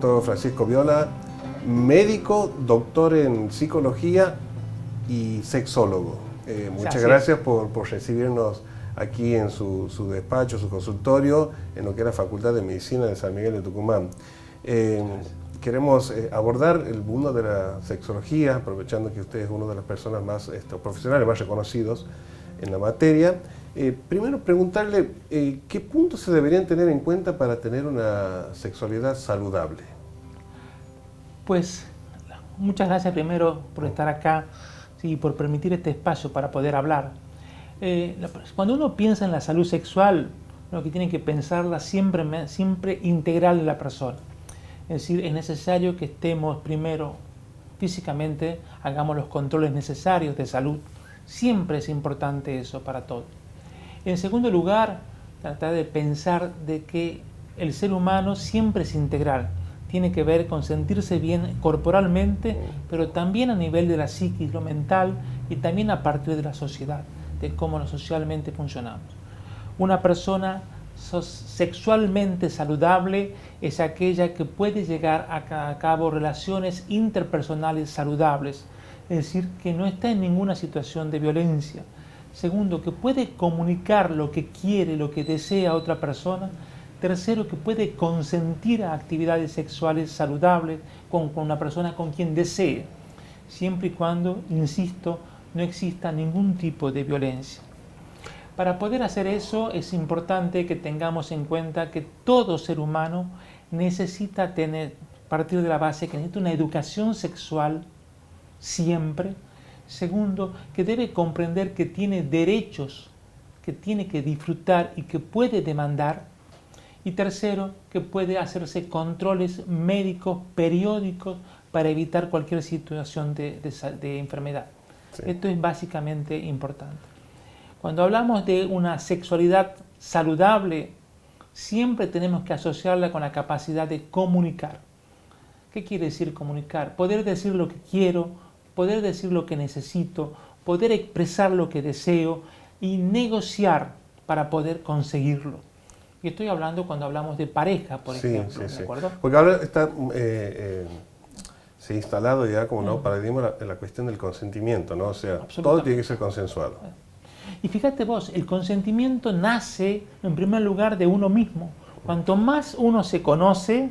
doctor Francisco Viola, médico, doctor en psicología y sexólogo. Muchas gracias por recibirnos aquí en su despacho, su consultorio, en lo que es la Facultad de Medicina de San Miguel de Tucumán. Queremos abordar el mundo de la sexología, aprovechando que usted es una de las personas más profesionales, más reconocidos en la materia. Primero preguntarle qué puntos se deberían tener en cuenta para tener una sexualidad saludable. Pues muchas gracias primero por estar acá y por permitir este espacio para poder hablar. Cuando uno piensa en la salud sexual, lo que tiene que pensarla siempre integral de la persona. Es decir, es necesario que estemos primero físicamente, hagamos los controles necesarios de salud. Siempre es importante eso para todos. En segundo lugar, tratar de pensar de que el ser humano siempre es integral. Tiene que ver con sentirse bien corporalmente, pero también a nivel de la psiquis, lo mental, y también a partir de la sociedad, de cómo socialmente funcionamos. Una persona sexualmente saludable es aquella que puede llegar a cabo relaciones interpersonales saludables, es decir, que no está en ninguna situación de violencia. Segundo, que puede comunicar lo que quiere, lo que desea a otra persona. Tercero, que puede consentir a actividades sexuales saludables con una persona con quien desee, siempre y cuando, insisto, no exista ningún tipo de violencia. Para poder hacer eso es importante que tengamos en cuenta que todo ser humano necesita partir de la base que necesita una educación sexual siempre. Segundo, que debe comprender que tiene derechos, que tiene que disfrutar y que puede demandar. Y tercero, que puede hacerse controles médicos periódicos para evitar cualquier situación de enfermedad. Sí. Esto es básicamente importante. Cuando hablamos de una sexualidad saludable, siempre tenemos que asociarla con la capacidad de comunicar. ¿Qué quiere decir comunicar? Poder decir lo que quiero, poder decir lo que necesito, poder expresar lo que deseo y negociar para poder conseguirlo. Y estoy hablando cuando hablamos de pareja, por ejemplo, ¿de acuerdo? Porque ahora está se ha instalado ya como nuevo paradigma la cuestión del consentimiento, ¿no? O sea, todo tiene que ser consensuado. Y fíjate vos, el consentimiento nace en primer lugar de uno mismo. Cuanto más uno se conoce,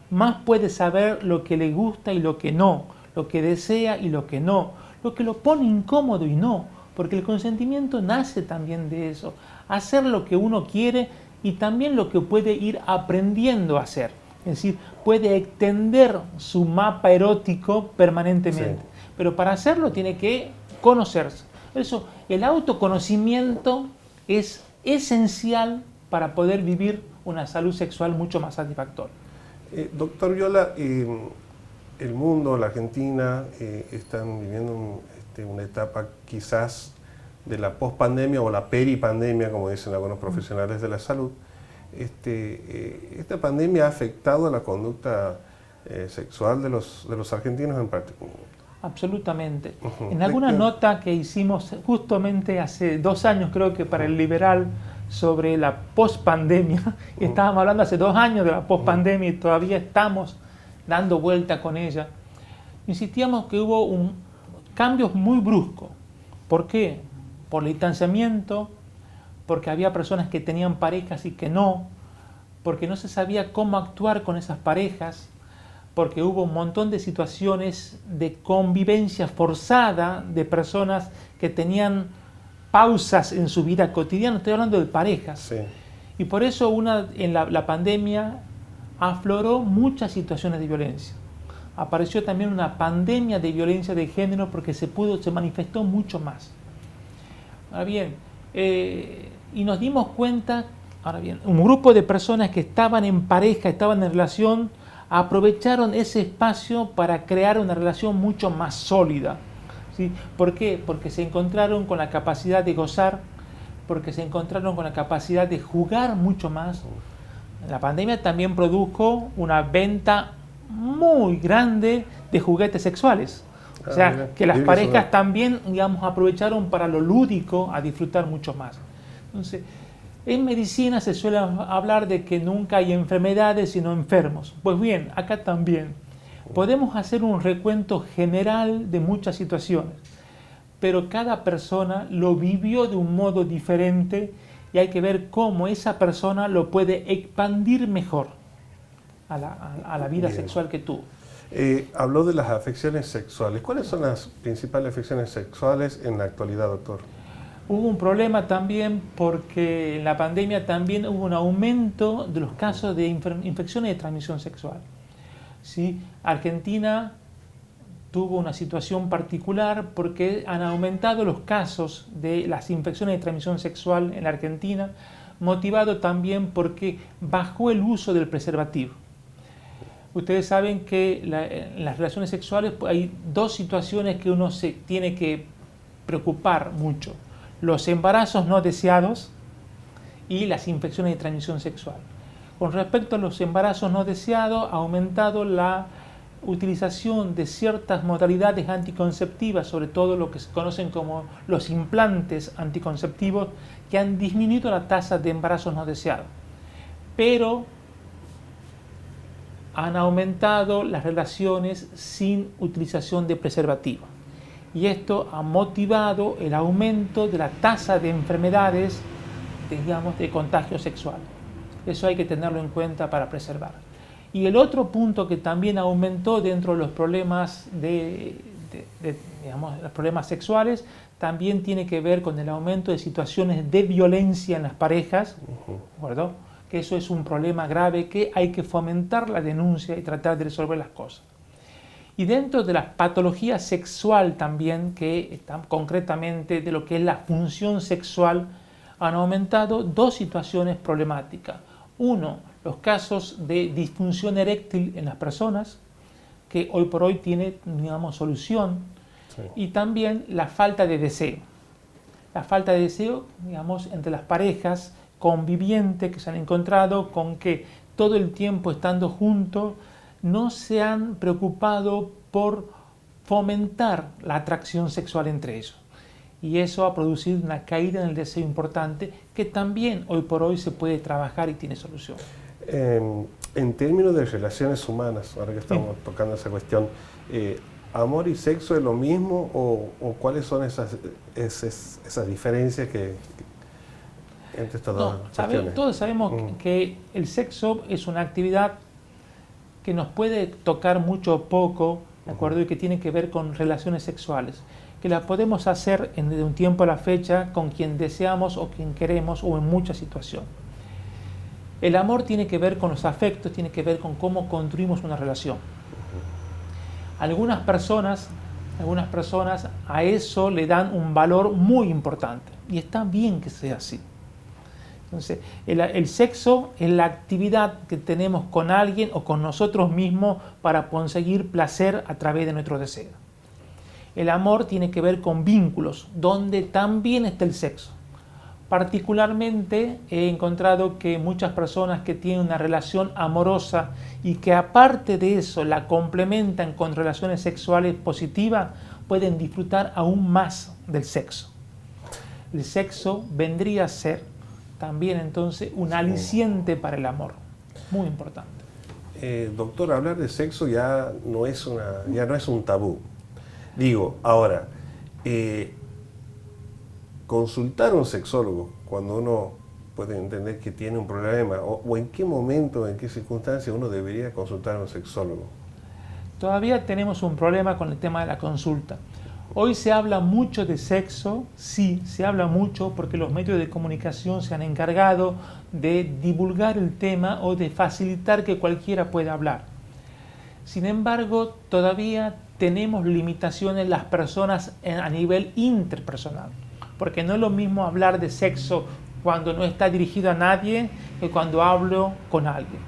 más puede saber lo que le gusta y lo que no, lo que desea y lo que no, lo que lo pone incómodo y no, porque el consentimiento nace también de eso, hacer lo que uno quiere y también lo que puede ir aprendiendo a hacer. Es decir, puede extender su mapa erótico permanentemente. Sí. Pero para hacerlo tiene que conocerse. Eso, el autoconocimiento es esencial para poder vivir una salud sexual mucho más satisfactoria. Doctor Viola, el mundo, la Argentina, están viviendo una etapa quizás de la pospandemia o la peripandemia, como dicen algunos profesionales de la salud. Esta pandemia ha afectado a la conducta sexual de los argentinos en particular. Absolutamente. En alguna nota que hicimos justamente hace 2 años, creo que para el Liberal, sobre la pospandemia, estábamos hablando hace 2 años de la pospandemia y todavía estamos dando vuelta con ella, insistíamos que hubo cambios muy bruscos. ¿Por qué? Por el distanciamiento, porque había personas que tenían parejas y que no, porque no se sabía cómo actuar con esas parejas, porque hubo un montón de situaciones de convivencia forzada de personas que tenían pausas en su vida cotidiana, estoy hablando de parejas. Sí. Y por eso en la pandemia afloró muchas situaciones de violencia. Apareció también una pandemia de violencia de género porque se manifestó mucho más. Ahora bien, y nos dimos cuenta, un grupo de personas que estaban en pareja, estaban en relación, aprovecharon ese espacio para crear una relación mucho más sólida. ¿Sí? ¿Por qué? Porque se encontraron con la capacidad de gozar, porque se encontraron con la capacidad de jugar mucho más. La pandemia también produjo una venta muy grande de juguetes sexuales. O sea, que las parejas también, digamos, aprovecharon para lo lúdico a disfrutar mucho más. Entonces, En medicina se suele hablar de que nunca hay enfermedades sino enfermos. Pues bien, acá también. Podemos hacer un recuento general de muchas situaciones, pero cada persona lo vivió de un modo diferente y hay que ver cómo esa persona lo puede expandir mejor a la vida Bien. sexual que tuvo. Habló de las afecciones sexuales. ¿Cuáles son las principales afecciones sexuales en la actualidad, doctor? Hubo un problema también porque en la pandemia también hubo un aumento de los casos de infecciones de transmisión sexual. ¿Sí? Argentina tuvo una situación particular porque han aumentado los casos de las infecciones de transmisión sexual en la Argentina, motivado también porque bajó el uso del preservativo. Ustedes saben que en las relaciones sexuales hay dos situaciones que uno se tiene que preocupar mucho: los embarazos no deseados y las infecciones de transmisión sexual. Con respecto a los embarazos no deseados, ha aumentado la utilización de ciertas modalidades anticonceptivas, sobre todo lo que se conocen como los implantes anticonceptivos, que han disminuido la tasa de embarazos no deseados. Pero han aumentado las relaciones sin utilización de preservativo. Y esto ha motivado el aumento de la tasa de enfermedades, digamos, de contagio sexual. Eso hay que tenerlo en cuenta para preservar. Y el otro punto que también aumentó dentro de los problemas digamos, los problemas sexuales, también tiene que ver con el aumento de situaciones de violencia en las parejas, ¿de acuerdo? Que eso es un problema grave que hay que fomentar la denuncia y tratar de resolver las cosas. Y dentro de la patología sexual también, que están concretamente de lo que es la función sexual, han aumentado dos situaciones problemáticas. Uno, los casos de disfunción eréctil en las personas, que hoy por hoy tiene, digamos, solución, sí. Y también la falta de deseo. La falta de deseo, digamos, entre las parejas convivientes que se han encontrado con que todo el tiempo estando juntos no se han preocupado por fomentar la atracción sexual entre ellos. Y eso ha producido una caída en el deseo importante que también hoy por hoy se puede trabajar y tiene solución. En términos de relaciones humanas, ahora que estamos tocando esa cuestión, ¿amor y sexo es lo mismo o cuáles son esas diferencias que entre estas dos cuestiones? Todos sabemos que el sexo es una actividad que nos puede tocar mucho o poco, ¿de acuerdo? Y que tiene que ver con relaciones sexuales, que la podemos hacer de un tiempo a la fecha con quien deseamos o quien queremos o en muchas situaciones. El amor tiene que ver con los afectos, tiene que ver con cómo construimos una relación. Algunas personas a eso le dan un valor muy importante y está bien que sea así. Entonces, el sexo es la actividad que tenemos con alguien o con nosotros mismos para conseguir placer a través de nuestro deseo. El amor tiene que ver con vínculos, donde también está el sexo. Particularmente he encontrado que muchas personas que tienen una relación amorosa y que aparte de eso la complementan con relaciones sexuales positivas, pueden disfrutar aún más del sexo. El sexo vendría a ser también entonces un aliciente para el amor, muy importante. Doctor, hablar de sexo ya no es un tabú. Digo, ahora, consultar a un sexólogo cuando uno puede entender que tiene un problema, o en qué momento, en qué circunstancia uno debería consultar a un sexólogo. Todavía tenemos un problema con el tema de la consulta. Hoy se habla mucho de sexo, sí, se habla mucho porque los medios de comunicación se han encargado de divulgar el tema o de facilitar que cualquiera pueda hablar. Sin embargo, todavía tenemos limitaciones las personas a nivel interpersonal, porque no es lo mismo hablar de sexo cuando no está dirigido a nadie que cuando hablo con alguien.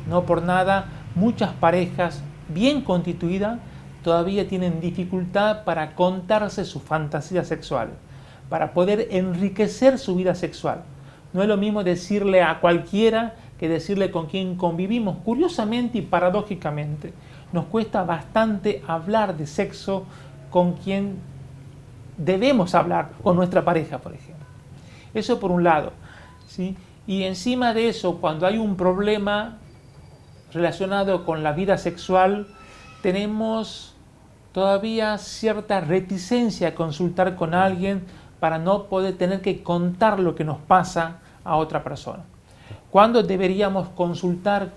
No por nada, muchas parejas bien constituidas todavía tienen dificultad para contarse sus fantasías sexuales, para poder enriquecer su vida sexual. No es lo mismo decirle a cualquiera que decirle con quien convivimos. Curiosamente y paradójicamente, nos cuesta bastante hablar de sexo con quien debemos hablar, con nuestra pareja, por ejemplo. Eso por un lado, ¿sí? Y encima de eso, cuando hay un problema relacionado con la vida sexual, tenemos todavía cierta reticencia a consultar con alguien para no poder tener que contar lo que nos pasa a otra persona. ¿Cuándo deberíamos consultar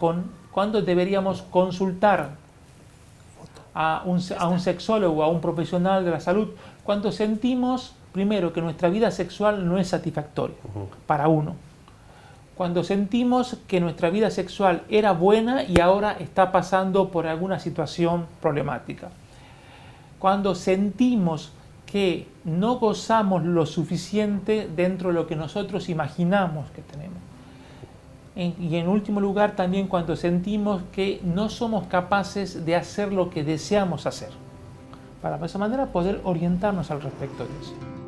a un sexólogo, a un profesional de la salud? Cuando sentimos, primero, que nuestra vida sexual no es satisfactoria para uno. Cuando sentimos que nuestra vida sexual era buena y ahora está pasando por alguna situación problemática. Cuando sentimos que no gozamos lo suficiente dentro de lo que nosotros imaginamos que tenemos. Y en último lugar, también cuando sentimos que no somos capaces de hacer lo que deseamos hacer, para de esa manera poder orientarnos al respecto de eso.